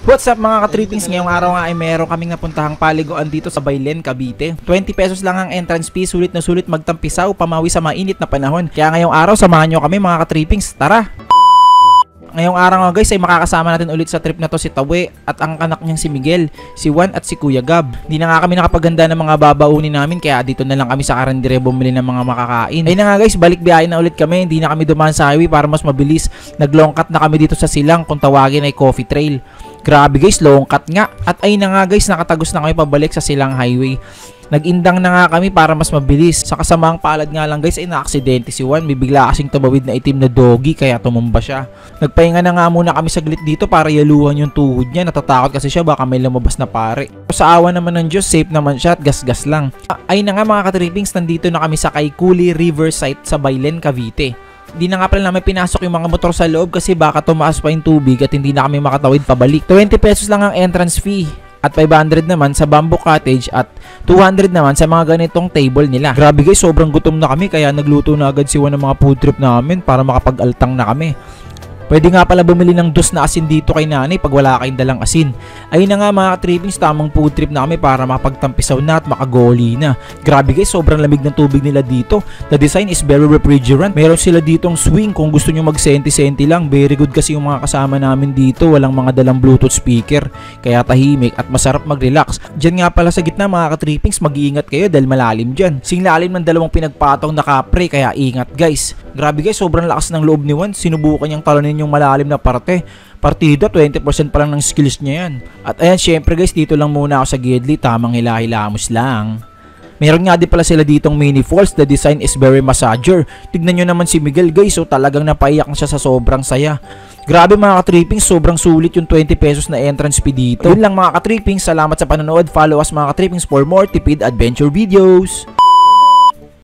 What's up mga ka-trippings? Ngayong araw nga ay meron kaming napuntahang paliguan dito sa Baylen, Cavite. 20 pesos lang ang entrance fee, sulit na sulit magtampisaw, pamawi sa mainit na panahon. Kaya ngayong araw samahan nyo kami mga ka-trippings, tara! Ngayong araw nga guys ay makakasama natin ulit sa trip na to si Tawe at ang anak niyang si Miguel, si Juan at si Kuya Gab. Hindi na nga kami nakapaganda ng mga babaunin namin kaya dito na lang kami sa Karandire bumili ng mga makakain. Ayun na nga guys, balik biyahe na ulit kami, hindi na kami dumaan sa highway para mas mabilis. Nag-long cut na kami dito sa silang kung tawagin ay Coffee Trail. Grabe guys, long cut nga. At ayun na nga guys, nakatagos na kami pabalik sa silang highway. Nag-indang na nga kami para mas mabilis. Sa kasamaang palad nga lang guys ay na-aksidente si Juan. May bigla kasing tumawid na itim na doggy kaya tumumba siya. Nagpahinga na nga muna kami saglit dito para yaluhan yung tuhod niya. Natatakot kasi siya baka may lumabas na pare. Sa awa naman ng Diyos, safe naman siya at gas-gas lang. Ay na nga mga ka-trippings, nandito na kami sa Kaikuli Riverside sa Baylen, Cavite. Hindi na nga pala namin pinasok yung mga motor sa loob kasi baka tumaas pa yung tubig at hindi na kami makatawid pabalik. 20 pesos lang ang entrance fee. At 500 naman sa Bamboo Cottage at 200 naman sa mga ganitong table nila. Grabe guys, sobrang gutom na kami kaya nagluto na agad si Juan ng mga food trip namin para makapag-altang na kami. Pwede nga pala bumili ng dos na asin dito kay nanay pag wala kayong dalang asin. Ayun na nga mga ka-trippings, tamang food trip na kami para makapagtampisaw na at makagoli na. Grabe guys, sobrang lamig ng tubig nila dito. The design is very refrigerant. Meron sila ditong swing kung gusto nyo mag-senti-senti lang. Very good kasi yung mga kasama namin dito. Walang mga dalang Bluetooth speaker. Kaya tahimik at masarap mag-relax. Diyan nga pala sa gitna mga ka-trippings, mag-iingat kayo dahil malalim dyan. Singlalim ng dalawang pinagpatong na kapre kaya ingat guys. Grabe guys, sobrang lakas ng loob ni Juan. Sinubukan niyang talunin yung malalim na parte. Partida, 20% pa lang ng skills niya yan. At ayan, syempre guys, dito lang muna ako sa Gidli. Tamang hilahilamos lang. Meron nga din pala sila ditong mini falls. The design is very massager. Tignan nyo naman si Miguel guys. So talagang napaiyak na siya sa sobrang saya. Grabe mga ka-trippings, sobrang sulit yung 20 pesos na entrance fee dito. Yun lang mga ka-trippings. Salamat sa panonood. Follow us mga ka-trippings for more tipid adventure videos.